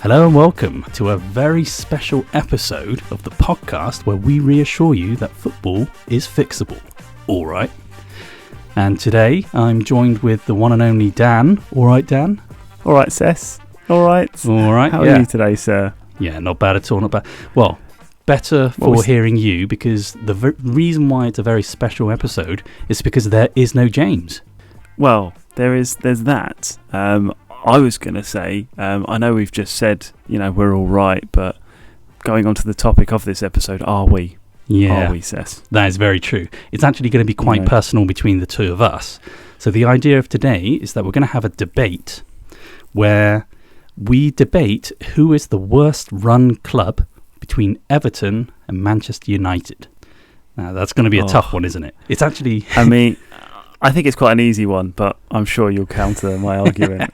Hello and welcome to a very special episode of the podcast where we reassure you that football is fixable. All right. And today I'm joined with the one and only Dan. All right, Dan? All right, Sess. All right. All right. How are you today, sir? Yeah, not bad at all. Not bad. Well, better for hearing you because the reason why it's a very special episode is because there is no James. Well, there's that. I was going to say, I know we've just said, we're all right, but going on to the topic of this episode, are we? Yeah. Are we, Sess? That is very true. It's actually going to be quite personal between the two of us. So the idea of today is that we're going to have a debate where we debate who is the worst run club between Everton and Manchester United. Now, that's going to be a tough one, isn't it? It's actually... I think it's quite an easy one, but I'm sure you'll counter my argument.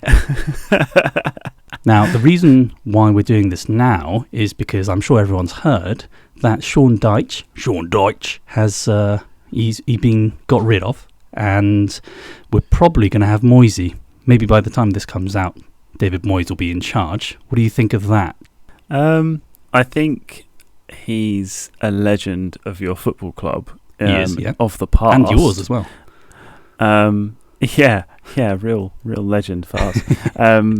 Now, the reason why we're doing this now is because I'm sure everyone's heard that Sean Dyche has he's been got rid of, and we're probably going to have Moisey. Maybe by the time this comes out, David Moyes will be in charge. What do you think of that? I think he's a legend of your football club. He is, yeah. Of the past. And yours as well. Yeah, real legend for us. I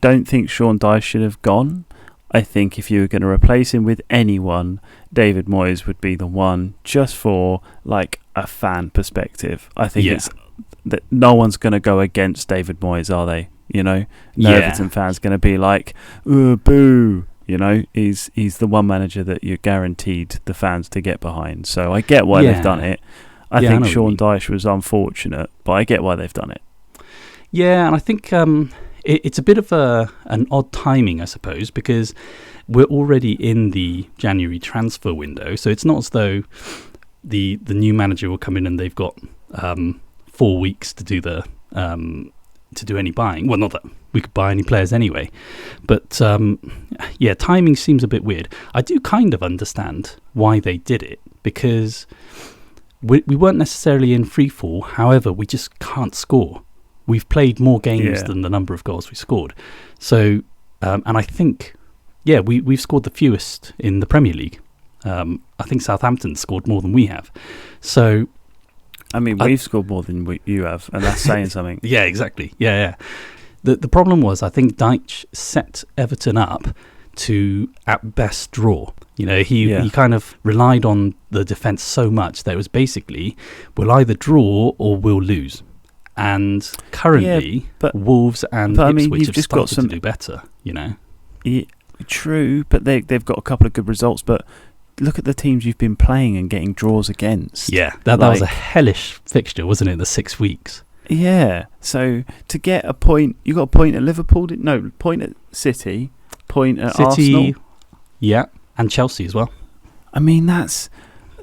don't think Sean Dyche should have gone. I think if you were going to replace him with anyone, David Moyes would be the one, just for like a fan perspective. I think it's that no one's going to go against David Moyes, are they? No Everton fans going to be like, "Ooh, boo." He's the one manager that you're guaranteed the fans to get behind. So I get why they've done it. I think Sean Dyche was unfortunate, but I get why they've done it. Yeah, and I think it's a bit of an odd timing, I suppose, because we're already in the January transfer window. So it's not as though the new manager will come in and they've got 4 weeks to do to do any buying. Well, not that we could buy any players anyway, but timing seems a bit weird. I do kind of understand why they did it, because we weren't necessarily in free fall. However, we just can't score. We've played more games than the number of goals we scored. So, and I think, we've scored the fewest in the Premier League. I think Southampton scored more than we have. So, we've scored more than you have, and that's saying something. Yeah, exactly. Yeah. The problem was, I think Dyche set Everton up to, at best, draw. He kind of relied on the defence so much that it was basically, we'll either draw or we'll lose. And currently, Wolves and Ipswich have started to do better, Yeah, true, but they've got a couple of good results, but look at the teams you've been playing and getting draws against. Yeah, that was a hellish fixture, wasn't it, the 6 weeks? Yeah, so to get a point, you got a point at Liverpool, point at City, point at Arsenal. Yeah, and Chelsea as well. That's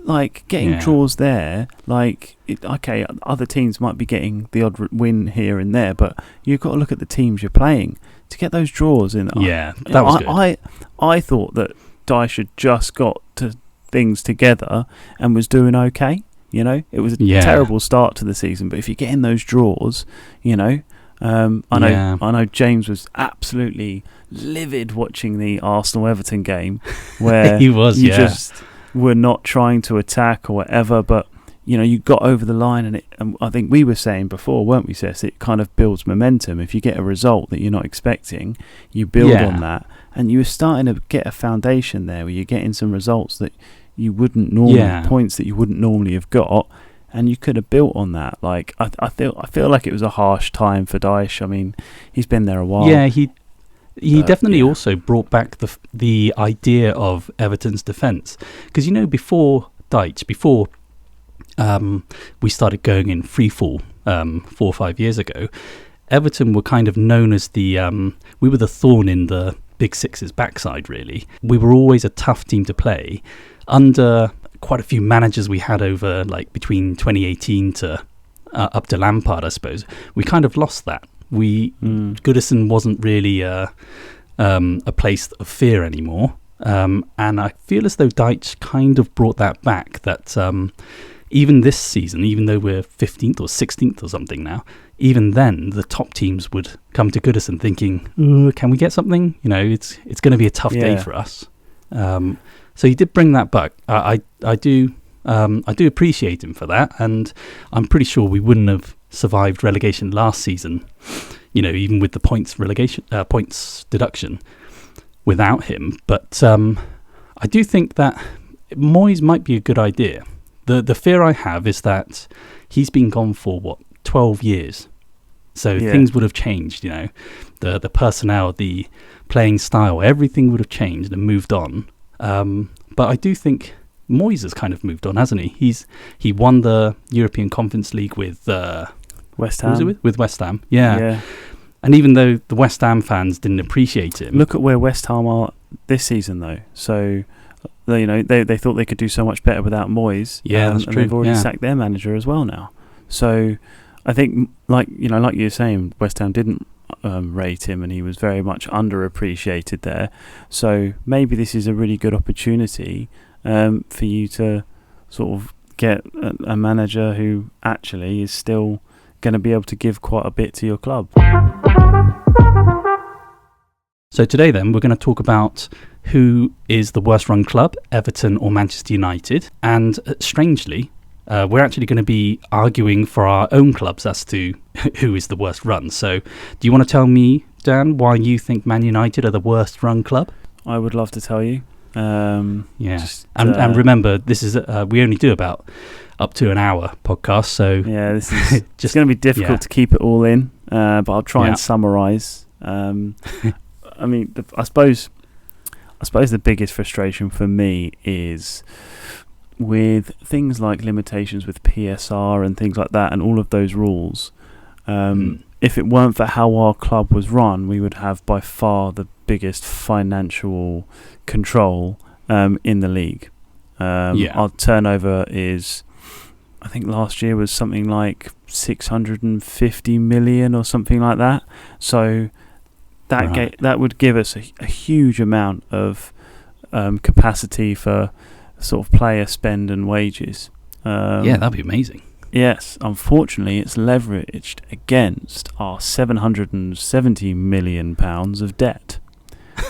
like getting draws there. Other teams might be getting the odd win here and there, but you've got to look at the teams you're playing to get those draws in. Yeah, that was good. I thought that Dyche had just got things together and was doing okay. It was a terrible start to the season, but if you're getting those draws, I know James was absolutely livid watching the Arsenal-Everton game where he was, just were not trying to attack or whatever, but you got over the line, and I think we were saying before, weren't we, Sess? It kind of builds momentum. If you get a result that you're not expecting, you build on that, and you were starting to get a foundation there where you're getting some results that you wouldn't normally, points that you wouldn't normally have got, and you could have built on that. Like I feel like it was a harsh time for Dyche. He's been there a while. Yeah, he definitely also brought back the idea of Everton's defence, because before Dyche, before we started going in free fall 4 or 5 years ago, Everton were kind of known as we were the thorn in the Big Six's backside, really. We were always a tough team to play. Under quite a few managers we had over, between 2018 to up to Lampard, I suppose, we kind of lost that. Goodison wasn't really a place of fear anymore. And I feel as though Dyche kind of brought that back, that even this season, even though we're 15th or 16th or something now, even then the top teams would come to Goodison thinking, can we get something? It's going to be a tough day for us. So he did bring that back. I do appreciate him for that, and I'm pretty sure we wouldn't have survived relegation last season, even with the points deduction without him. But I do think that Moyes might be a good idea. The fear I have is that he's been gone for 12 years. So things would have changed, the personnel, the playing style, everything would have changed and moved on. But I do think Moyes has kind of moved on, hasn't he? He won the European Conference League with West Ham. Was it with West Ham? Yeah. And even though the West Ham fans didn't appreciate him, look at where West Ham are this season, though. So they thought they could do so much better without Moyes. Yeah, that's true. And they've already sacked their manager as well now. So I think, like you were saying, West Ham didn't rate him, and he was very much underappreciated there. So maybe this is a really good opportunity for you to sort of get a manager who actually is still going to be able to give quite a bit to your club. So today then we're going to talk about who is the worst run club, Everton or Manchester United, and strangely we're actually going to be arguing for our own clubs as to who is the worst run. So do you want to tell me, Dan, why you think Man United are the worst run club? I would love to tell you. And remember, this is we only do about up to an hour podcast, so this is just going to be difficult to keep it all in, but I'll try and summarise. I mean, I suppose the biggest frustration for me is with things like limitations with PSR and things like that, and all of those rules. If it weren't for how our club was run, we would have by far the biggest financial control in the league. Our turnover is, I think last year was something like 650 million or something like that. So that would give us a huge amount of capacity for sort of player spend and wages. That'd be amazing. Yes, unfortunately, it's leveraged against our £770 million of debt.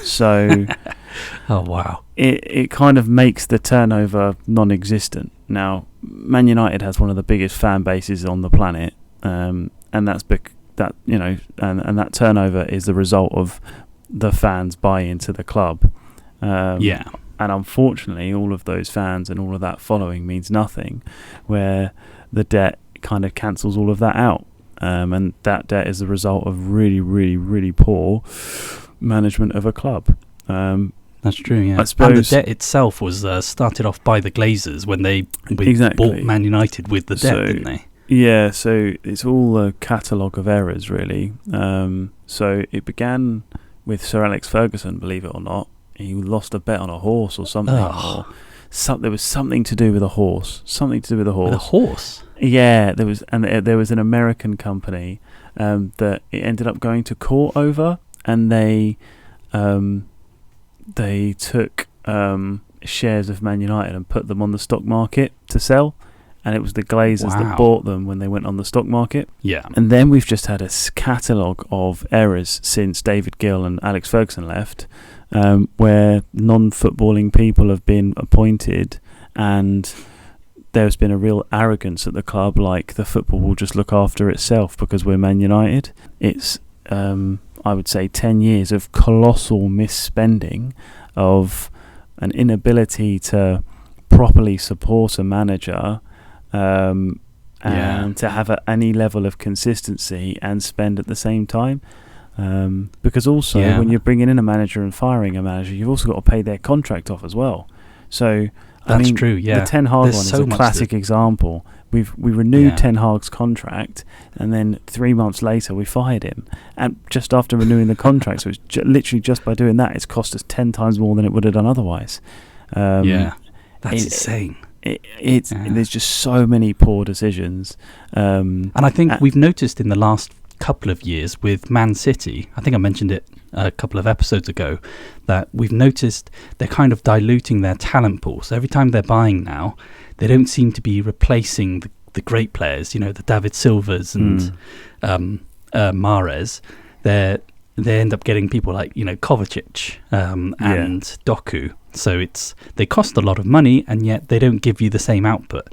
So, oh wow, it kind of makes the turnover non-existent. Now, Man United has one of the biggest fan bases on the planet, and that's and that turnover is the result of the fans buy into the club. And unfortunately, all of those fans and all of that following means nothing, where the debt kind of cancels all of that out. And that debt is the result of really, really, really poor management of a club. That's true, yeah. I suppose, and the debt itself was started off by the Glazers when they bought Man United with the debt, didn't they? Yeah, so it's all a catalogue of errors, really. So it began with Sir Alex Ferguson, believe it or not. He lost a bet on a horse or something. Or there was something to do with a horse. With a horse? Yeah, there was an American company that it ended up going to court over, and they took shares of Man United and put them on the stock market to sell. And it was the Glazers that bought them when they went on the stock market. Yeah. And then we've just had a catalogue of errors since David Gill and Alex Ferguson left, where non-footballing people have been appointed, and there's been a real arrogance at the club, like the football will just look after itself because we're Man United. It's, I would say, 10 years of colossal misspending, of an inability to properly support a manager, and to have any level of consistency and spend at the same time. Because also when you're bringing in a manager and firing a manager, you've also got to pay their contract off as well. So that's true. Yeah, the Ten Hag one is a classic example. We renewed Ten Hag's contract, and then 3 months later we fired him, and just after renewing the contract. So it's literally just by doing that, it's cost us 10 times more than it would have done otherwise. That's insane. There's just so many poor decisions, and I think we've noticed in the last couple of years with Man City, I think I mentioned it a couple of episodes ago, that we've noticed they're kind of diluting their talent pool. So every time they're buying now, they don't seem to be replacing the great players, the David Silvas and Mahrez, they end up getting people like Kovacic and Doku. So they cost a lot of money, and yet they don't give you the same output.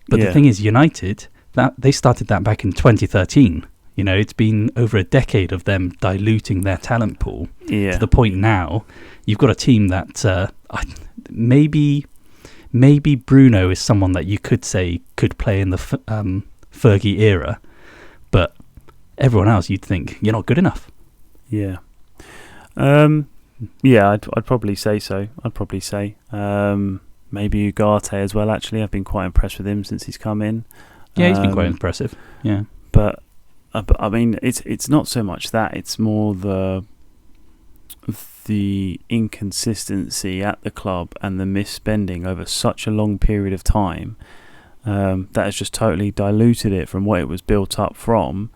But the thing is, United, that they started that back in 2013. It's been over a decade of them diluting their talent pool to the point now you've got a team that maybe Bruno is someone that you could say could play in the Fergie era, but everyone else you'd think you're not good enough. Yeah. I'd probably say so. Maybe Ugarte as well, actually. I've been quite impressed with him since he's come in. Yeah, he's been quite impressive. Yeah. But I mean, it's not so much that, it's more the inconsistency at the club and the misspending over such a long period of time that has just totally diluted it from what it was built up from,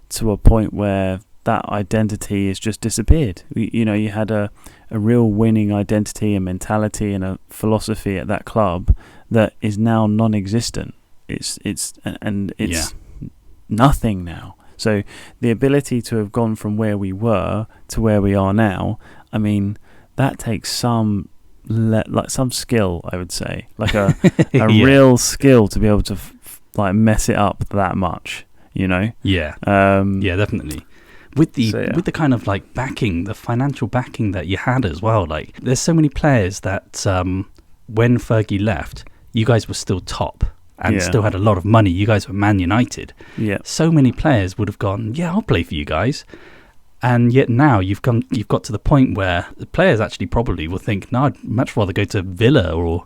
to a point where that identity has just disappeared. You had a real winning identity and mentality and a philosophy at that club that is now non-existent. It's nothing now. So the ability to have gone from where we were to where we are now, I mean, that takes some skill, I would say, like a real skill to be able to mess it up that much. Yeah, definitely. With the kind of backing, the financial backing that you had as well. There's so many players that when Fergie left, you guys were still top and still had a lot of money. You guys were Man United. Yeah. So many players would have gone, yeah, I'll play for you guys. And yet now you've got to the point where the players actually probably will think, no, I'd much rather go to Villa or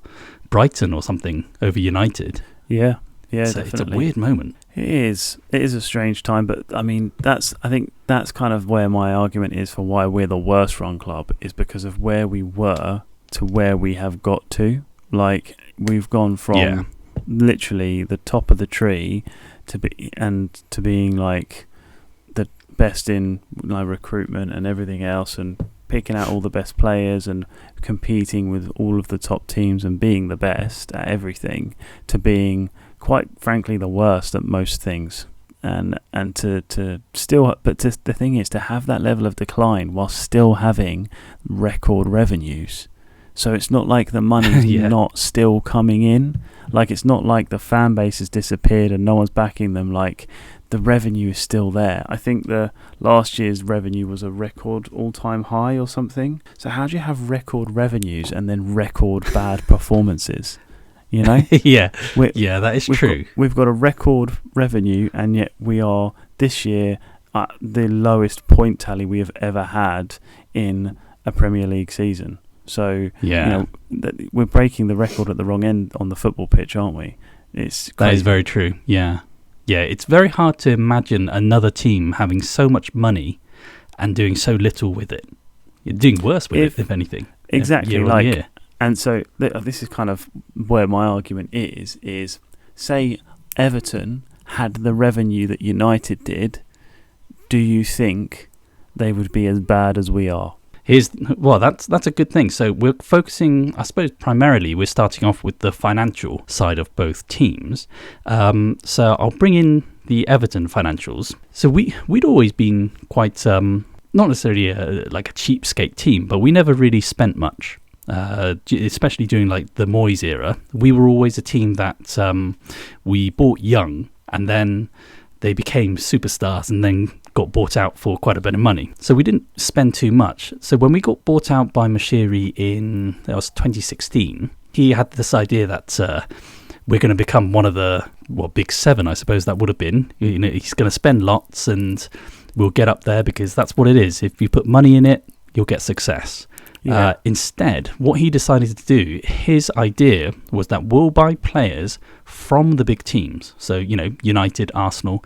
Brighton or something over United. Yeah, so definitely. It's a weird moment. It is a strange time, but I mean, I think that's kind of where my argument is for why we're the worst run club, is because of where we were to where we have got to. We've gone from literally the top of the tree to being the best in recruitment and everything else, and picking out all the best players and competing with all of the top teams and being the best at everything, to being, quite frankly, the worst at most things. And the thing is, to have that level of decline while still having record revenues. So it's not like the money's not still coming in. It's not like the fan base has disappeared and no one's backing them. The revenue is still there. I think the last year's revenue was a record all-time high or something. So how do you have record revenues and then record bad performances? Yeah, that is true. We've got a record revenue, and yet we are this year at the lowest point tally we have ever had in a Premier League season. So we're breaking the record at the wrong end on the football pitch, aren't we? That is very true. Yeah, it's very hard to imagine another team having so much money and doing so little with it. You're doing worse with it, if anything. Exactly, year on year. And so this is kind of where my argument is say Everton had the revenue that United did, do you think they would be as bad as we are? That's a good thing. So we're focusing, I suppose, primarily we're starting off with the financial side of both teams. So I'll bring in the Everton financials. So we'd always been quite, not necessarily a cheapskate team, but we never really spent much. Especially during the Moyes era, we were always a team that we bought young, and then they became superstars and then got bought out for quite a bit of money. So we didn't spend too much. So when we got bought out by Mashiri that was 2016, he had this idea that we're going to become one of the big seven, I suppose that would have been. He's going to spend lots and we'll get up there, because that's what it is. If you put money in it, you'll get success. Yeah. Instead, what he decided to do, his idea was that we'll buy players from the big teams. So, United, Arsenal,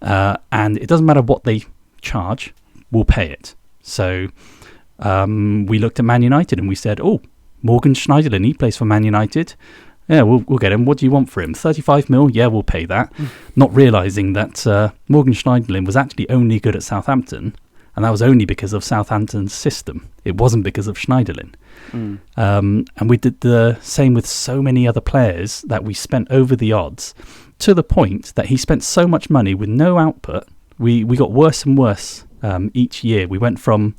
and it doesn't matter what they charge, we'll pay it. So we looked at Man United and we said, Morgan Schneiderlin, he plays for Man United. Yeah, we'll get him. What do you want for him? 35 mil? Yeah, we'll pay that. Not realising that Morgan Schneiderlin was actually only good at Southampton. And that was only because of Southampton's system. It wasn't because of Schneiderlin. And we did the same with so many other players that we spent over the odds, to the point that he spent so much money with no output We got worse and worse each year. We went from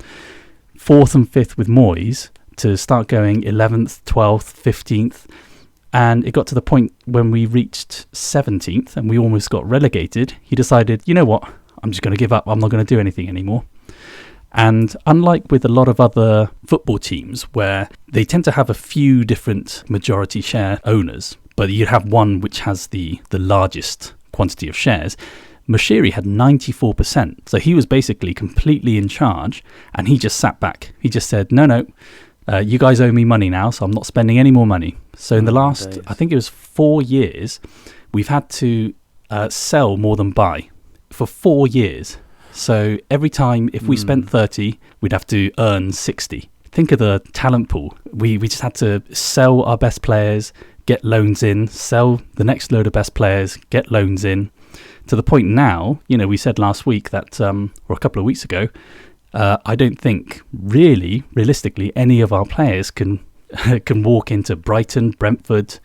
4th and 5th with Moyes to start going 11th, 12th, 15th. And it got to the point when we reached 17th and we almost got relegated. He decided, you know what, I'm just going to give up. I'm not going to do anything anymore. And unlike with a lot of other football teams where they tend to have a few different majority share owners, but you have one which has the largest quantity of shares, Moshiri had 94%. So he was basically completely in charge and he just sat back. He just said, no, you guys owe me money now, so I'm not spending any more money. So in the last, I think it was 4 years, we've had to sell more than buy for 4 years. So every time, if we spent 30, we'd have to earn 60. Think of the talent pool. We just had to sell our best players, get loans in, sell the next load of best players, get loans in, to the point now, we said last week that, or a couple of weeks ago, I don't think realistically, any of our players can walk into Brighton, Brentford,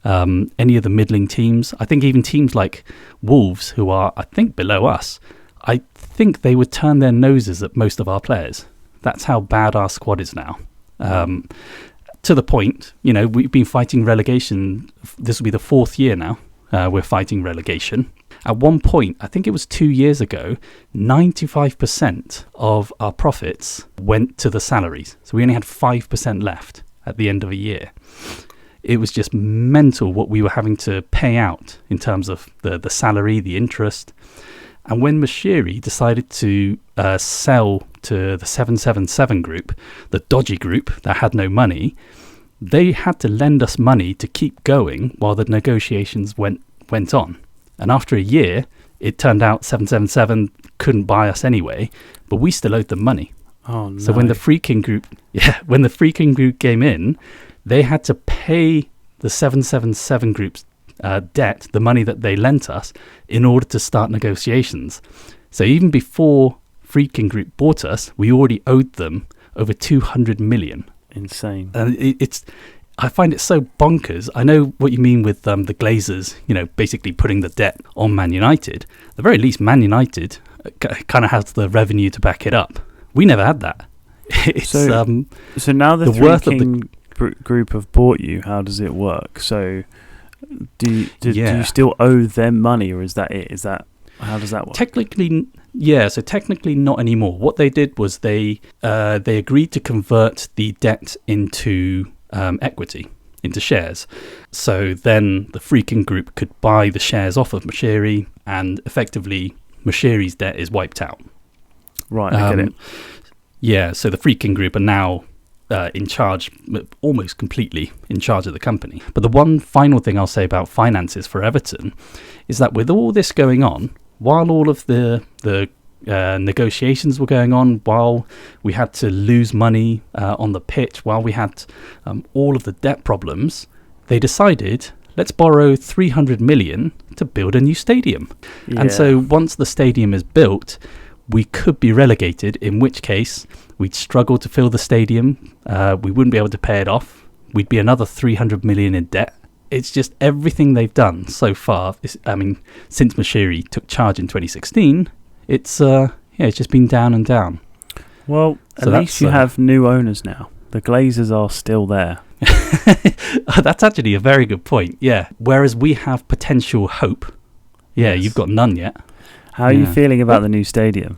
any of the middling teams. I think even teams like Wolves, who are, I think, below us, I think they would turn their noses at most of our players. That's how bad our squad is now. To the point, we've been fighting relegation. This will be the 4th year now. We're fighting relegation. At one point, I think it was 2 years ago, 95% of our profits went to the salaries. So we only had 5% left at the end of a year. It was just mental what we were having to pay out in terms of the salary, the interest. And when Moshiri decided to sell to the 777 group, the dodgy group that had no money, they had to lend us money to keep going while the negotiations went on. And after a year, it turned out 777 couldn't buy us anyway, but we still owed them money. Oh no. So when the Freaking Group came in, they had to pay the 777 group's debt, the money that they lent us, in order to start negotiations. So even before Freaking Group bought us, we already owed them over 200 million. Insane. And I find it so bonkers. I know what you mean with the Glazers, basically putting the debt on Man United. At the very least, Man United kind of has the revenue to back it up. We never had that. So now the Freaking Group have bought you. How does it work? So do you still owe them money, or is that it? How does that work? Technically, yeah. So technically, not anymore. What they did was they agreed to convert the debt into equity, into shares. So then the Freaking Group could buy the shares off of Moshiri, and effectively Moshiri's debt is wiped out. Right, I get it. Yeah. So the Freaking Group are now in charge, almost completely in charge of the company. But the one final thing I'll say about finances for Everton is that with all this going on, while all of the negotiations were going on, while we had to lose money on the pitch, while we had all of the debt problems, they decided, let's borrow 300 million to build a new stadium. Yeah. And so once the stadium is built, we could be relegated, in which case we'd struggle to fill the stadium. We wouldn't be able to pay it off. We'd be another 300 million in debt. It's just everything they've done so far. Since Moshiri took charge in 2016, it's just been down and down. Well, at least you have new owners now. The Glazers are still there. That's actually a very good point. Yeah. Whereas we have potential hope. Yeah, yes. You've got none yet. How are you feeling about the new stadium?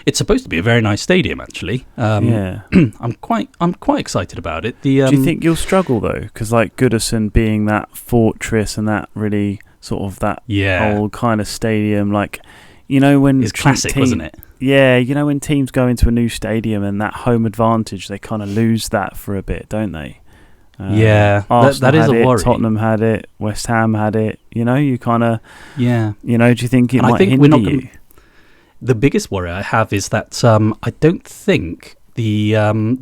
It's supposed to be a very nice stadium, actually. I'm quite excited about it. Do you think you'll struggle though? Because like Goodison being that fortress and that really sort of that old kind of stadium, like when it's classic, wasn't it? Yeah, when teams go into a new stadium and that home advantage, they kind of lose that for a bit, don't they? Arsenal that is a worry. Tottenham had it. West Ham had it. You kind of do you think it might hinder you? The biggest worry I have is that I don't think the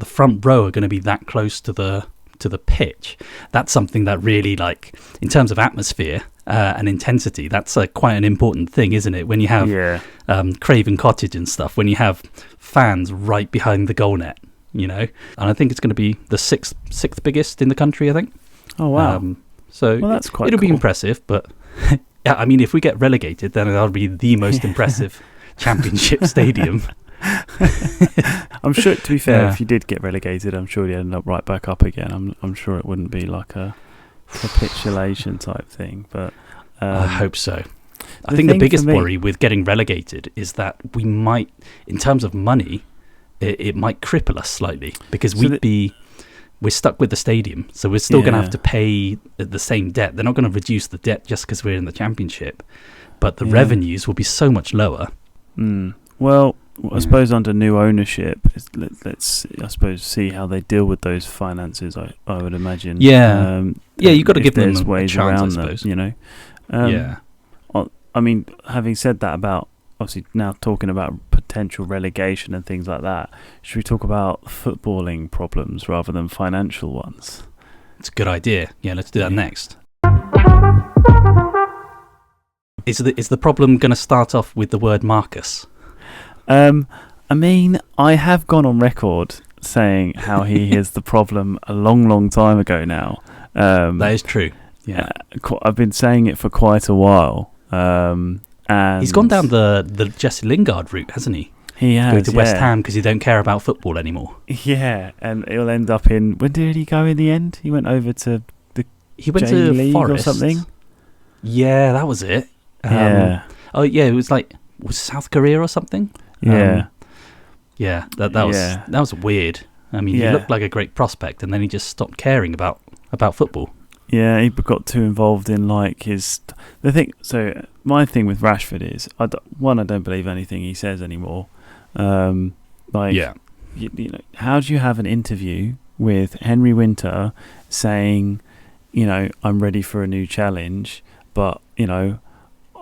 front row are going to be that close to the pitch. That's something that really, like, in terms of atmosphere and intensity, that's quite an important thing, isn't it? When you have Craven Cottage and stuff, when you have fans right behind the goal net, and I think it's going to be the sixth biggest in the country, I think. Oh wow! Well, that's quite. It'll be impressive, but yeah, I mean, if we get relegated, then that'll be the most impressive Championship stadium. I'm sure, to be fair, Yeah. if you did get relegated, I'm sure you'd end up right back up again. I'm sure it wouldn't be like a capitulation type thing, but I hope so. I the think the thing biggest for me- worry with getting relegated is that we might, in terms of money, it might cripple us slightly, because So we're stuck with the stadium, so we're still going to Yeah. have to pay the same debt. They're not going to reduce the debt just because we're in the Championship, but the Yeah. revenues will be so much lower. Well, I Yeah. suppose under new ownership, let's I suppose see how they deal with those finances. I would imagine. Yeah. Yeah, you've got to if give them there's a ways chance, I around suppose. them. You know. Yeah. I mean, having said that about obviously now talking about potential relegation and things like that, should we talk about footballing problems rather than financial ones? It's a good idea. Yeah, let's do that Yeah. next. Is the problem going to start off with the word Marcus? I mean, I have gone on record saying how he is the problem a long, long time ago now. That is true. Yeah. I've been saying it for quite a while. And He's gone down the Jesse Lingard route, hasn't he? He has, Going to West yeah. Ham because he don't care about football anymore. Yeah, and he'll end up in... When did he go in the end? He went over to He went to J-League Forest or something? Yeah, that was it. Yeah. Oh yeah, it was like South Korea or something. Yeah. Yeah, that was weird. I mean, he Yeah. looked like a great prospect, and then he just stopped caring about football. Yeah, he got too involved in like his... The thing... So, my thing with Rashford is, I don't believe anything he says anymore. Yeah. You know, how do you have an interview with Henry Winter saying, you know, I'm ready for a new challenge, but, you know,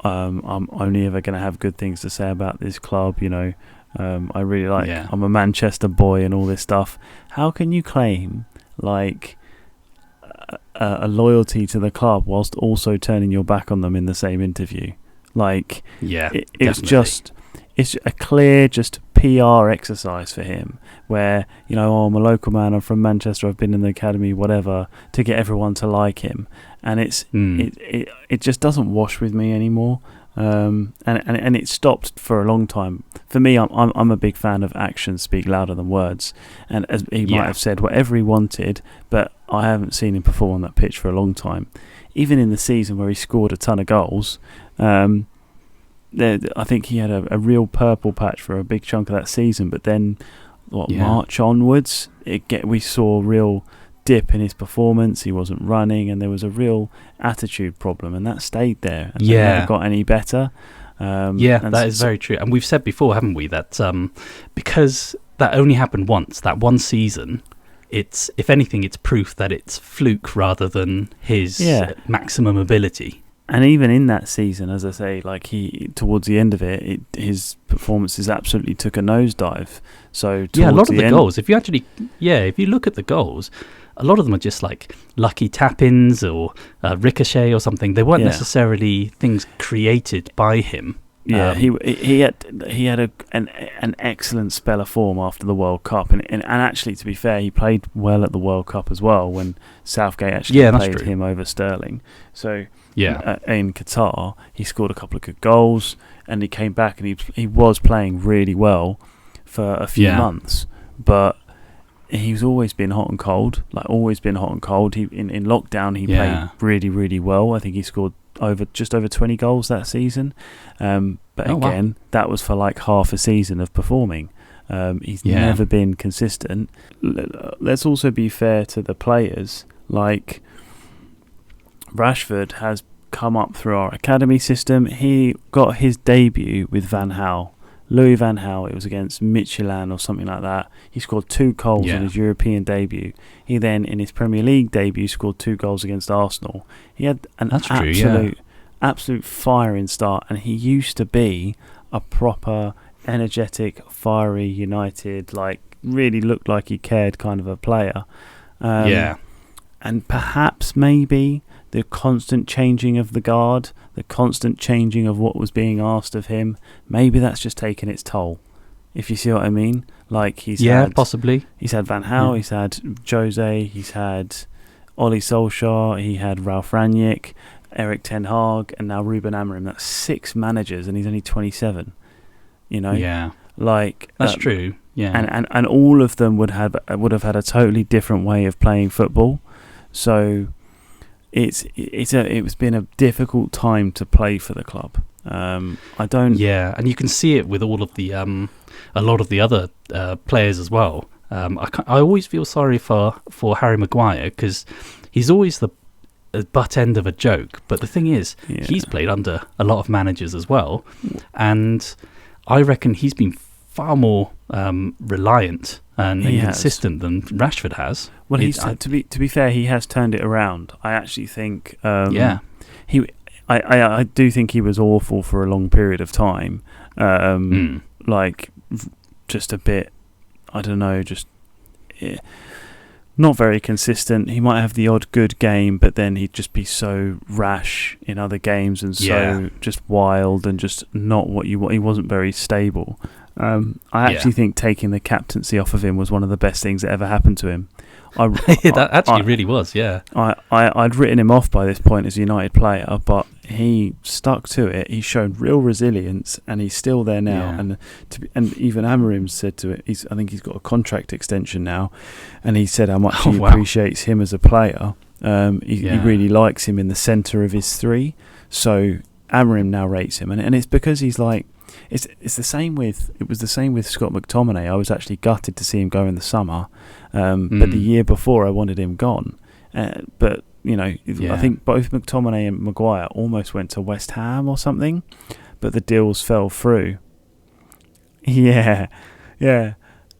I'm only ever going to have good things to say about this club, you know, I really like, Yeah. I'm a Manchester boy and all this stuff. How can you claim, like, a loyalty to the club whilst also turning your back on them in the same interview? Like, Yeah, it's definitely. it's a clear just PR exercise for him, where, you know, oh, I'm a local man, I'm from Manchester, I've been in the academy, whatever, to get everyone to like him, and it just doesn't wash with me anymore. And it stopped for a long time. For me, I'm a big fan of actions speak louder than words, and as he might have said whatever he wanted, but I haven't seen him perform on that pitch for a long time. Even in the season where he scored a ton of goals, I think he had a real purple patch for a big chunk of that season. But then, March onwards, we saw a real dip in his performance. He wasn't running, and there was a real attitude problem, and that stayed there. And never got any better. That is very true. And we've said before, haven't we, that because that only happened once, that one season, it's, if anything, it's proof that it's fluke rather than his maximum ability. And even in that season, as I say, like he towards the end of it, his performances absolutely took a nosedive. So a lot of the goals, if you look at the goals, a lot of them are just like lucky tap-ins or ricochet or something. They weren't necessarily things created by him. Yeah, he had an excellent spell of form after the World Cup, and actually, to be fair, he played well at the World Cup as well when Southgate actually played him over Sterling. So in Qatar, he scored a couple of good goals, and he came back and he was playing really well for a few months, but he's always been hot and cold. He in lockdown he played really, really well. I think he scored just over 20 goals that season, but again, that was for like half a season of performing. He's never been consistent. Let's also be fair to the players. Like, Rashford has come up through our academy system. He got his debut with Van Gaal, Louis Van Gaal. It was against Midtjylland or something like that. He scored 2 goals in his European debut. He then, in his Premier League debut, scored 2 goals against Arsenal. He had an absolute firing start, and he used to be a proper, energetic, fiery, United, like, really looked like he cared kind of a player. And perhaps maybe the constant changing of the guard, the constant changing of what was being asked of him, maybe that's just taken its toll, if you see what I mean. Like, possibly. He's had Van Gaal, he's had Jose, he's had Oli Solskjaer, he had Ralf Rangnick, Erik ten Hag, and now Ruben Amorim. That's 6 managers, and he's only 27. you know. Yeah, like that's true. Yeah, and all of them would have had a totally different way of playing football. So it's been a difficult time to play for the club. I don't. Yeah, and you can see it with all of the a lot of the other players as well. I always feel sorry for Harry Maguire because he's always the butt end of a joke. But the thing is, he's played under a lot of managers as well, and I reckon he's been far more reliant and consistent than Rashford has. Well, to be fair, he has turned it around. I actually think. I do think he was awful for a long period of time. Like, just a bit, I don't know, just not very consistent. He might have the odd good game, but then he'd just be so rash in other games and so just wild and just not what you want. He wasn't very stable. I actually think taking the captaincy off of him was one of the best things that ever happened to him. That actually really was, yeah. I'd written him off by this point as a United player, but he stuck to it. He showed real resilience, and he's still there now. Yeah. And even Amorim said to it, I think he's got a contract extension now, and he said how much he appreciates him as a player. He really likes him in the centre of his three. So Amorim now rates him, and it's because he's like. It's the same with Scott McTominay. I was actually gutted to see him go in the summer, but the year before I wanted him gone. But I think both McTominay and Maguire almost went to West Ham or something, but the deals fell through. Yeah.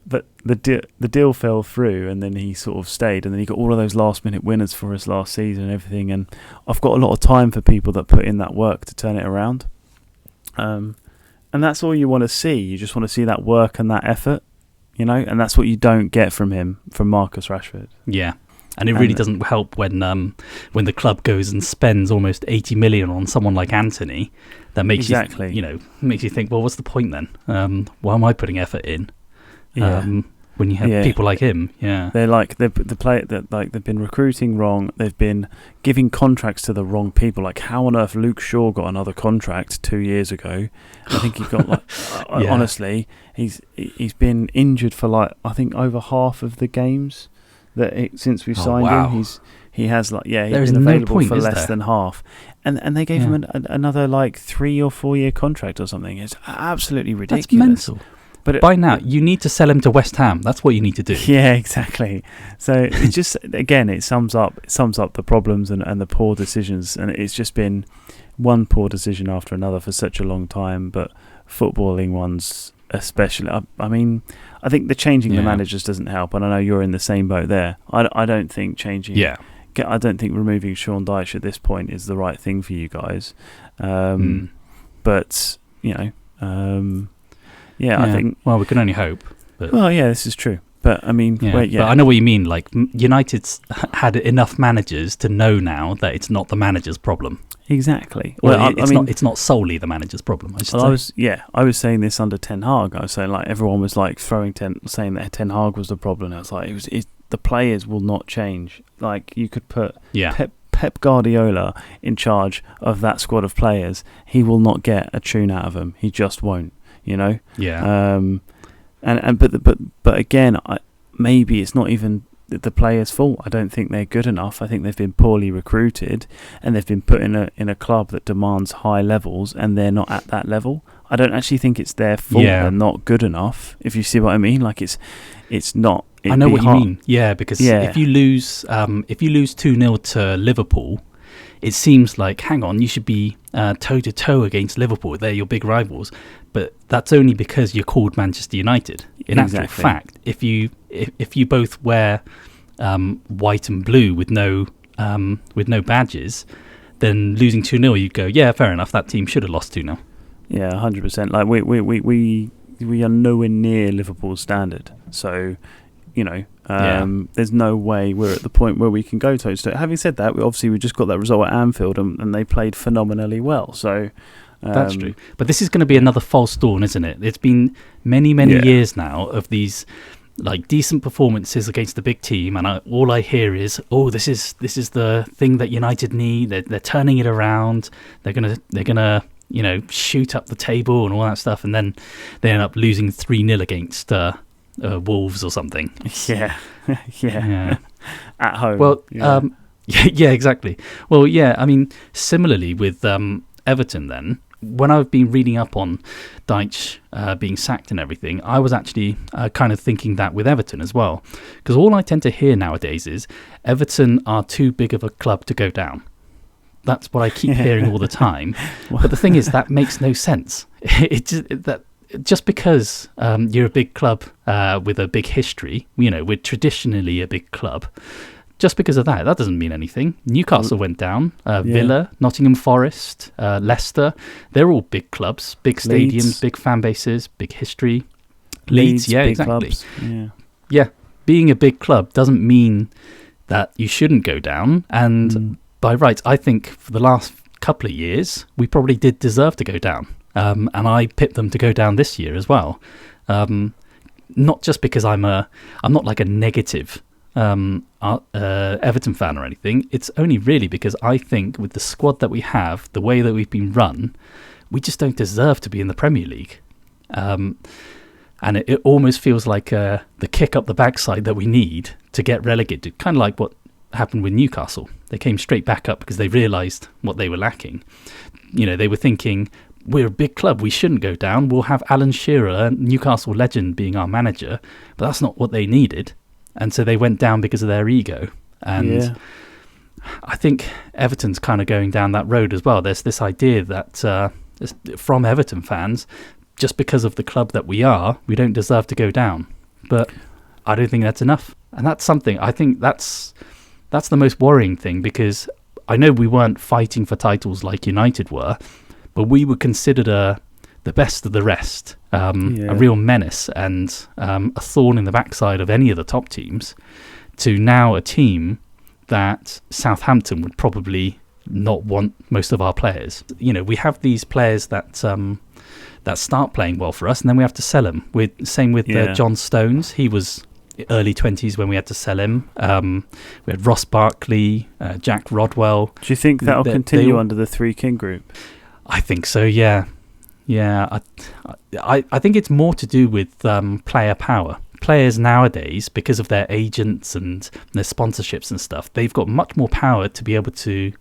But the deal fell through, and then he sort of stayed, and then he got all of those last minute winners for us last season and everything. And I've got a lot of time for people that put in that work to turn it around. And that's all you want to see. You just want to see that work and that effort, and that's what you don't get from Marcus Rashford. Yeah, and it really doesn't help when the club goes and spends almost 80 million on someone like Anthony. That makes makes you think, well, what's the point then? Why am I putting effort in? When you have people like him, they're like they've been recruiting wrong. They've been giving contracts to the wrong people. Like, how on earth Luke Shaw got another contract 2 years ago? I think he got honestly, he's been injured for I think over half of the games since we've signed him. He has he's been available for less than half, and they gave him another 3 or 4 year contract or something. It's absolutely ridiculous. That's mental. But by now, you need to sell him to West Ham. That's what you need to do. Yeah, exactly. So it just again, it sums up the problems and the poor decisions, and it's just been one poor decision after another for such a long time. But footballing ones, especially, I mean, I think the changing the managers doesn't help, and I know you're in the same boat there. I don't think changing. Yeah. I don't think removing Sean Dyche at this point is the right thing for you guys. But I think. Well, we can only hope. But. Well, yeah, this is true. But I mean, but I know what you mean. Like, United's had enough managers to know now that it's not the manager's problem. Exactly. Well, it's not solely the manager's problem. I was saying this under Ten Hag. I was saying everyone was saying that Ten Hag was the problem. I was like, the players will not change. Like, you could put Pep Guardiola in charge of that squad of players. He will not get a tune out of them. He just won't. But again, maybe it's not even the players' fault. I don't think they're good enough. I think they've been poorly recruited, and they've been put in a club that demands high levels, and they're not at that level. I don't actually think it's their fault they're not good enough. If you see what I mean, like it's not. I know what you mean. Yeah, because if you lose 2-0 to Liverpool, it seems like, hang on, you should be toe-to-toe against Liverpool. They're your big rivals. But that's only because you're called Manchester United. In actual fact, if you both wear white and blue with no badges, then losing 2-0, you'd go, yeah, fair enough, that team should have lost 2-0. Yeah, 100%. Like, we are nowhere near Liverpool's standard. So, there's no way we're at the point where we can go toe-to-toe. Having said that, we just got that result at Anfield, and they played phenomenally well. So that's true. But this is going to be another false dawn, isn't it? It's been many years now of these decent performances against the big team, and all I hear is, this is the thing that United need. They're turning it around. They're gonna shoot up the table and all that stuff, and then they end up losing 3-0 against Wolves or something. Yeah. At home. Well, yeah, exactly. Well, yeah, I mean, similarly with Everton then, when I've been reading up on Deitch being sacked and everything, I was actually kind of thinking that with Everton as well. Because all I tend to hear nowadays is Everton are too big of a club to go down. That's what I keep hearing all the time. But the thing is, that makes no sense. Just because you're a big club with a big history, we're traditionally a big club. Just because of that doesn't mean anything. Newcastle went down. Villa, Nottingham Forest, Leicester, they're all big clubs, big stadiums, Leeds. Big fan bases, big history. Leeds, yeah, exactly. Yeah, being a big club doesn't mean that you shouldn't go down. And by rights, I think for the last couple of years, we probably did deserve to go down. And I picked them to go down this year as well. Not just because I'm not like a negative Everton fan or anything. It's only really because I think with the squad that we have, the way that we've been run, we just don't deserve to be in the Premier League. And it almost feels like the kick up the backside that we need to get relegated, kind of like what happened with Newcastle. They came straight back up because they realised what they were lacking. They were thinking, we're a big club, we shouldn't go down. We'll have Alan Shearer, Newcastle legend, being our manager. But that's not what they needed. And so they went down because of their ego. And I think Everton's kind of going down that road as well. There's this idea that from Everton fans, just because of the club that we are, we don't deserve to go down. But I don't think that's enough. And that's something, I think that's the most worrying thing, because I know we weren't fighting for titles like United were, but we were considered the best of the rest, a real menace and a thorn in the backside of any of the top teams, to now a team that Southampton would probably not want most of our players. We have these players that start playing well for us, and then we have to sell them. Same with John Stones. He was early 20s when we had to sell him. We had Ross Barkley, Jack Rodwell. Do you think that'll continue under the Three King group? I think so, yeah. Yeah, I think it's more to do with player power. Players nowadays, because of their agents and their sponsorships and stuff, they've got much more power to be able to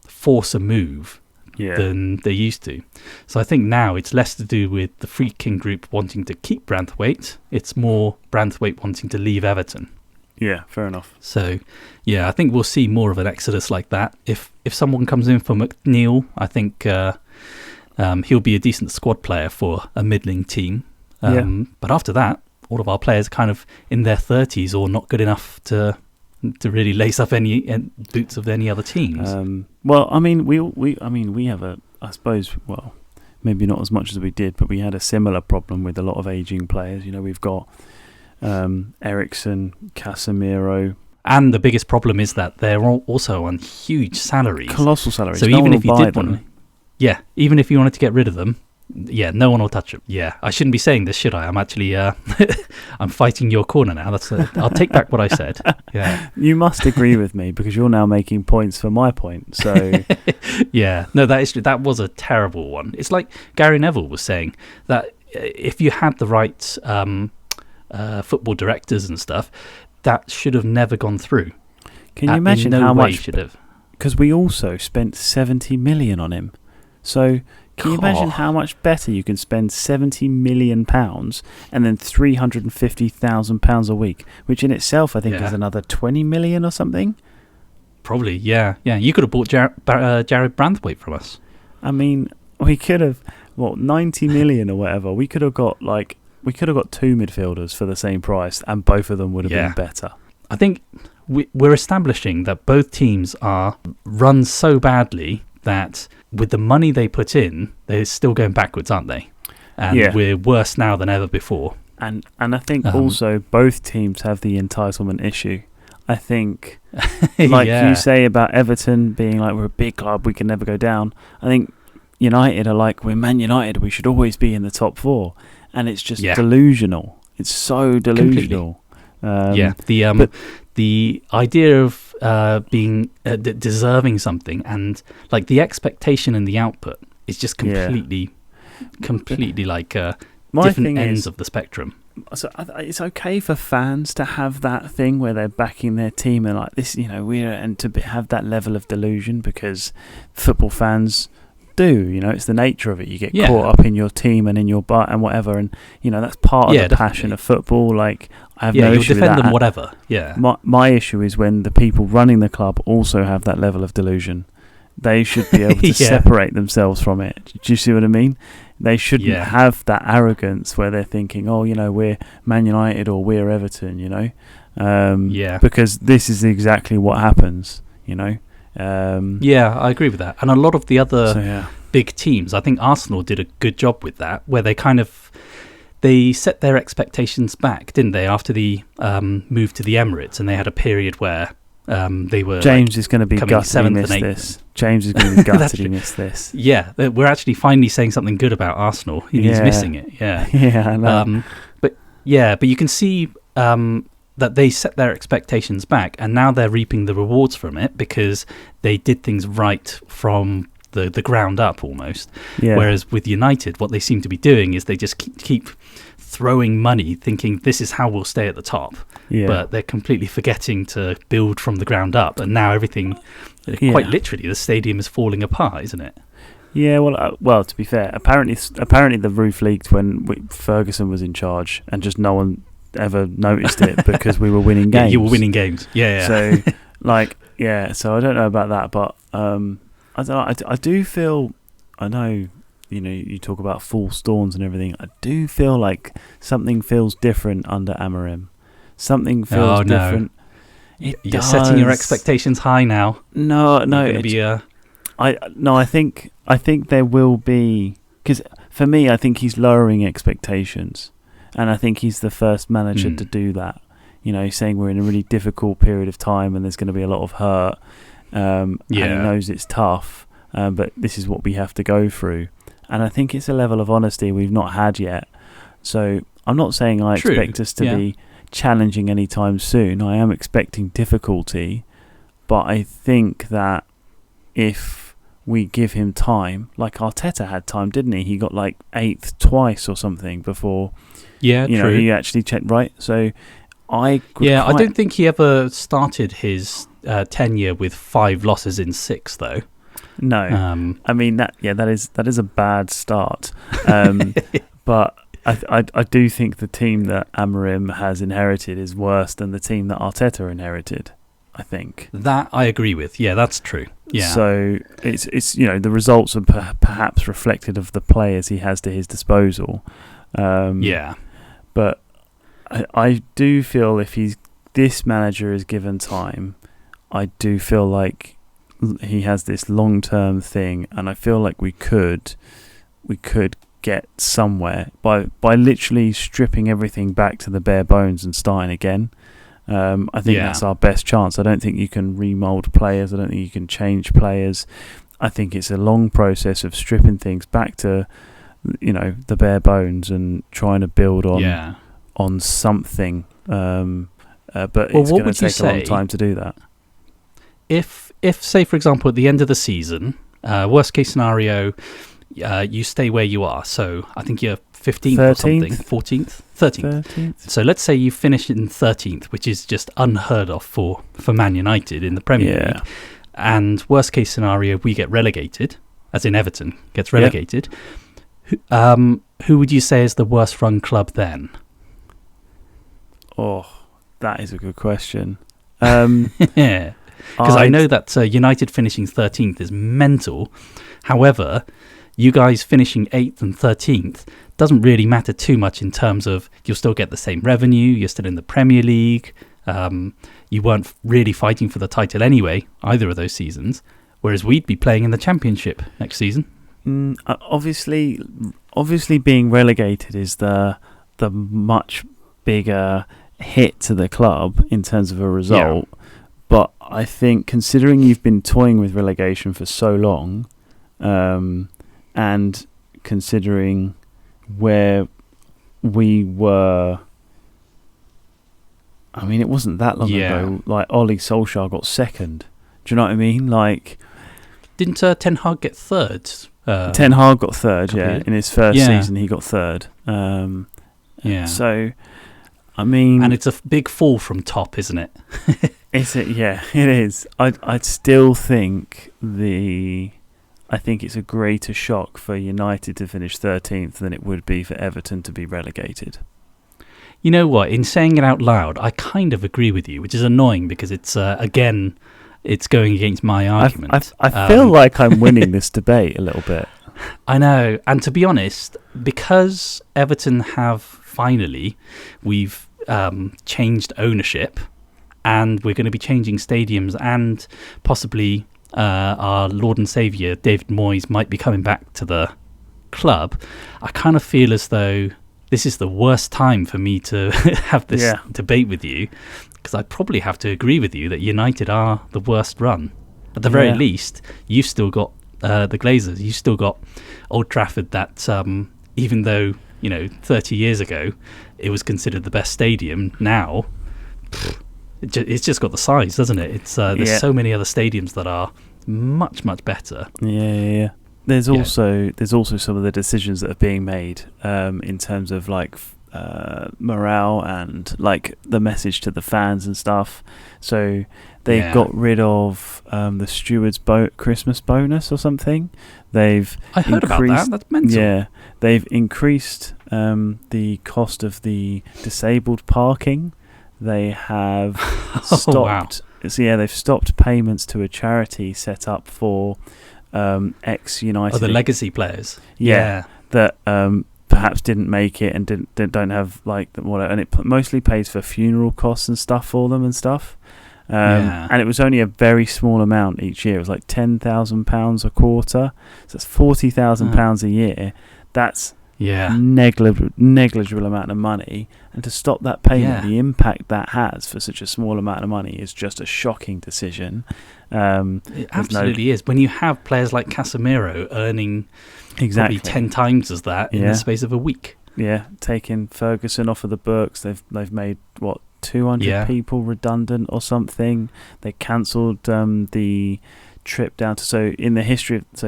force a move than they used to. So I think now it's less to do with the Free King group wanting to keep Branthwaite. It's more Branthwaite wanting to leave Everton. Yeah, fair enough. So, I think we'll see more of an exodus like that. If someone comes in for McNeil, I think he'll be a decent squad player for a middling team. But after that, all of our players are kind of in their 30s or not good enough to really lace up any boots of any other teams. Well, I mean, we have I suppose, well, maybe not as much as we did, but we had a similar problem with a lot of aging players. We've got Ericsson, Casemiro. And the biggest problem is that they're all also on huge salaries. Colossal salaries. So even if you did want to, even if you wanted to get rid of them, no one will touch them. Yeah, I shouldn't be saying this, should I? I'm actually, I'm fighting your corner now. I'll take back what I said. Yeah, you must agree with me because you're now making points for my point. So, that is true. That was a terrible one. It's like Gary Neville was saying that if you had the right football directors and stuff, that should have never gone through. Can you imagine how much? Should have? Because we also spent 70 million on him. So. Can you imagine how much better you can spend £70 million and then £350,000 a week, which in itself I think is another 20 million or something? Probably, yeah. You could have bought Jared Branthwaite from us. I mean, we could have 90 million or whatever. We could have got two midfielders for the same price, and both of them would have been better. I think we're establishing that both teams are run so badly that with the money they put in, they're still going backwards, aren't they? And we're worse now than ever before. And I think also both teams have the entitlement issue. I think, you say about Everton being like, we're a big club, we can never go down. I think United are like, we're Man United, we should always be in the top four. And it's just delusional. It's so delusional. The idea of being deserving something and like the expectation and the output It's just completely like My different thing ends is, of the spectrum. so it's okay for fans to have that thing where they're backing their team and like this, and to have that level of delusion, because football fans do, it's the nature of it. You get caught up in your team and in your butt and whatever, and that's part of the passion of football. Like, I have no issue with that. You'll defend them, whatever. Yeah. My issue is when the people running the club also have that level of delusion. They should be able to separate themselves from it. Do you see what I mean? They shouldn't have that arrogance where they're thinking, oh, we're Man United or we're Everton, because this is exactly what happens, I agree with that. And a lot of the other big teams, I think Arsenal did a good job with that, where they set their expectations back, didn't they, after the move to the Emirates, and they had a period where they were James is going to be gutted he missed this. James is going to be gutted he missed this. Yeah, we're actually finally saying something good about Arsenal. He's missing it. Yeah, yeah, I know. But you can see that they set their expectations back, and now they're reaping the rewards from it because they did things right from the ground up almost. Yeah. Whereas with United, what they seem to be doing is they just keep throwing money, thinking this is how we'll stay at the top. Yeah. But they're completely forgetting to build from the ground up, and now everything, quite literally, the stadium is falling apart, isn't it? Yeah, well, to be fair, apparently the roof leaked when Ferguson was in charge, and just no one ever noticed it because we were winning games. Yeah, you were winning games. Yeah. So, so I don't know about that, but I don't know. I do feel, I know, you talk about false dawns and everything. I do feel like something feels different under Amorim. Something feels different. You're setting your expectations high now. No. I think there will be, because for me, I think he's lowering expectations, and I think he's the first manager to do that. He's saying we're in a really difficult period of time, and there's going to be a lot of hurt. And he knows it's tough, but this is what we have to go through. And I think it's a level of honesty we've not had yet. So I'm not saying I expect us to be challenging anytime soon. I am expecting difficulty, but I think that if we give him time, like Arteta had time, didn't he? He got like 8th twice or something before. Yeah, true. He actually checked right. So I don't think he ever started his tenure with 5 losses in 6 though. No, I mean that is a bad start. But I do think the team that Amorim has inherited is worse than the team that Arteta inherited. I think that I agree with. Yeah, that's true. Yeah. So it's the results are perhaps reflected of the players he has to his disposal. But I do feel if this manager is given time, I do feel like he has this long-term thing, and I feel like we could get somewhere by literally stripping everything back to the bare bones and starting again. I think that's our best chance. I don't think you can remold players. I don't think you can change players. I think it's a long process of stripping things back to the bare bones and trying to build on something. But it's going to take a long time to do that. If say for example at the end of the season, worst case scenario, you stay where you are. So I think you're 15th or something, 14th, 13th. So let's say you finish in 13th, which is just unheard of for Man United in the Premier League. And worst case scenario, we get relegated, as in Everton gets relegated. Who would you say is the worst run club then? Oh, that is a good question. Yeah. Because I know that United finishing 13th is mental. However, you guys finishing 8th and 13th doesn't really matter too much in terms of you'll still get the same revenue, you're still in the Premier League. You weren't really fighting for the title anyway, either of those seasons, whereas we'd be playing in the Championship next season. Obviously being relegated is the much bigger hit to the club in terms of a result. Yeah. But I think considering you've been toying with relegation for so long, and considering where we were, I mean, it wasn't that long ago. Like Ole Solskjaer got second. Do you know what I mean? Like, Didn't Ten Hag get third? Ten Hag got third, in his first season he got third. So, I mean, and it's a big fall from top, isn't it? Is it? Yeah, it is. I'd still think I think it's a greater shock for United to finish 13th than it would be for Everton to be relegated. You know what? In saying it out loud, I kind of agree with you, which is annoying because it's again, it's going against my argument. I feel like I'm winning this debate a little bit. I know, and to be honest, because Everton have finally, we've changed ownership, and we're going to be changing stadiums, and possibly our Lord and Saviour David Moyes might be coming back to the club. I kind of feel as though this is the worst time for me to have this debate with you, because I probably have to agree with you that United are the worst run. At the very least, you've still got the Glazers. You've still got Old Trafford that, even though, 30 years ago it was considered the best stadium, now it's just got the size, doesn't it? It's there's so many other stadiums that are much, much better. Yeah. There's also some of the decisions that are being made in terms of like morale and like the message to the fans and stuff. So they've got rid of the stewards' Christmas bonus or something. I heard about that. That's mental. Yeah, they've increased the cost of the disabled parking. They have stopped. Wow. So they've stopped payments to a charity set up for ex-United. The legacy players. That perhaps didn't make it and don't have like whatever, and it mostly pays for funeral costs and stuff for them and stuff. And it was only a very small amount each year. It was like £10,000 a quarter, so that's £40,000 a year. That's negligible amount of money, and to stop that payment, the impact that has for such a small amount of money is just a shocking decision. It absolutely is. When you have players like Casemiro earning probably 10 times as that in the space of a week. Yeah, taking Ferguson off of the books, they've made 200 people redundant or something. They cancelled the trip down to, so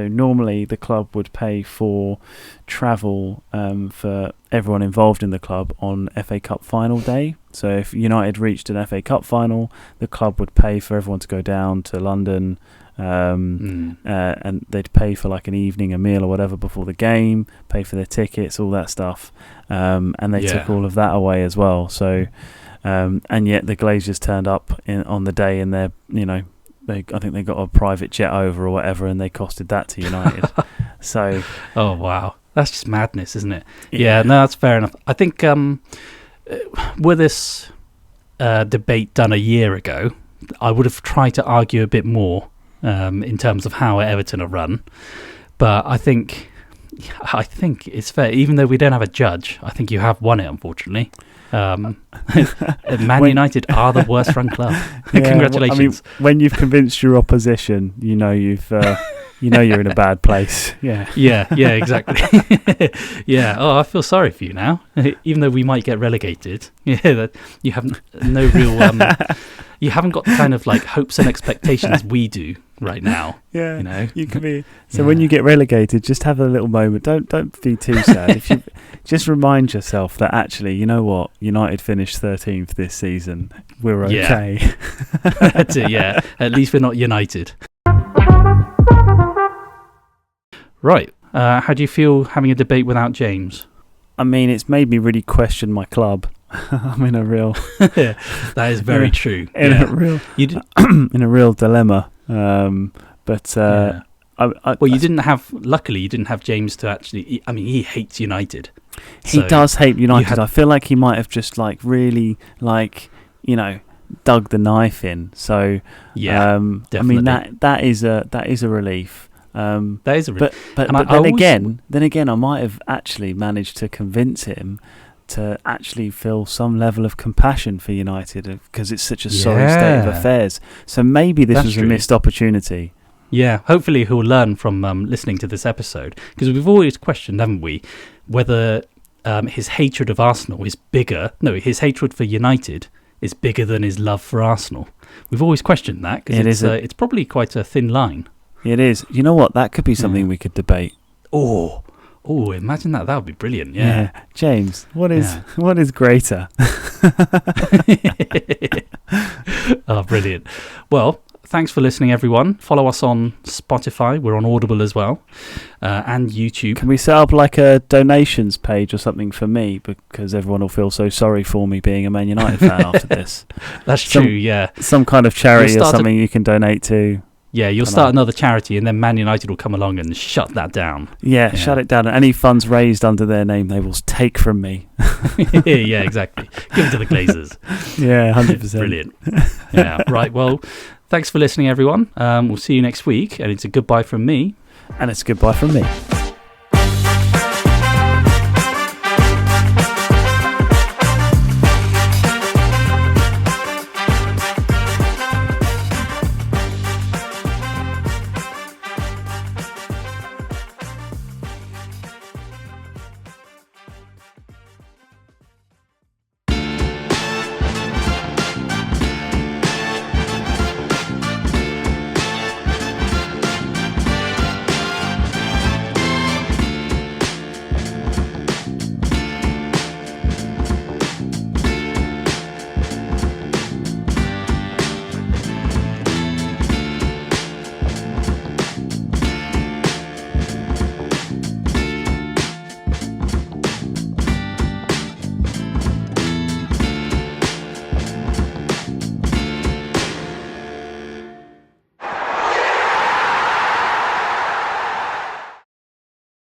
normally the club would pay for travel for everyone involved in the club on FA Cup final day. So if United reached an FA Cup final, the club would pay for everyone to go down to London, and they'd pay for like an evening, a meal or whatever before the game, pay for their tickets, all that stuff, and they took all of that away as well. So and yet the Glazers turned up on the day, and they're I think they got a private jet over or whatever, and they costed that to United. So, oh wow, that's just madness, isn't it? Yeah, no, that's fair enough. I think were this debate done a year ago, I would have tried to argue a bit more in terms of how Everton are run. But I think it's fair, even though we don't have a judge. I think you have won it, unfortunately. Man United are the worst run club. Congratulations. When you've convinced your opposition, you've you're in a bad place. Yeah, exactly. I feel sorry for you now, even though we might get relegated. That you haven't no real you haven't got the kind of like hopes and expectations we do right now. You can be. So when you get relegated, just have a little moment. Don't be too sad. If you just remind yourself that actually, you know what, United finished 13th this season. We're okay. At least we're not United. Right. How do you feel having a debate without James? I mean, it's made me really question my club. I'm in a real... That is very true. In a real dilemma. Luckily, you didn't have James to actually... I mean, he hates United. He does hate United. I feel like he might have just definitely. Dug the knife in. So, definitely. I mean, that is a relief. That is a relief. But then again, I might have actually managed to convince him to actually feel some level of compassion for United because it's such a sorry state of affairs. So maybe this was a missed opportunity. Yeah, hopefully he'll learn from listening to this episode, because we've always questioned, haven't we, whether his hatred of Arsenal is bigger. No, his hatred for United is bigger than his love for Arsenal. We've always questioned that, because it's probably quite a thin line. It is. You know what? That could be something we could debate. Oh, imagine that. That would be brilliant. Yeah. James, what is greater? Oh, brilliant. Well, thanks for listening, everyone. Follow us on Spotify. We're on Audible as well, and YouTube. Can we set up like a donations page or something for me, because everyone will feel so sorry for me being a Man United fan after this? That's true, yeah. Some kind of charity or something you can donate to. Yeah, you'll start another charity, and then Man United will come along and shut that down. Yeah, shut it down. And any funds raised under their name, they will take from me. Yeah, exactly. Give it to the Glazers. Yeah, 100%. Brilliant. Yeah, right. Well, thanks for listening, everyone. We'll see you next week, and it's a goodbye from me. And it's a goodbye from me.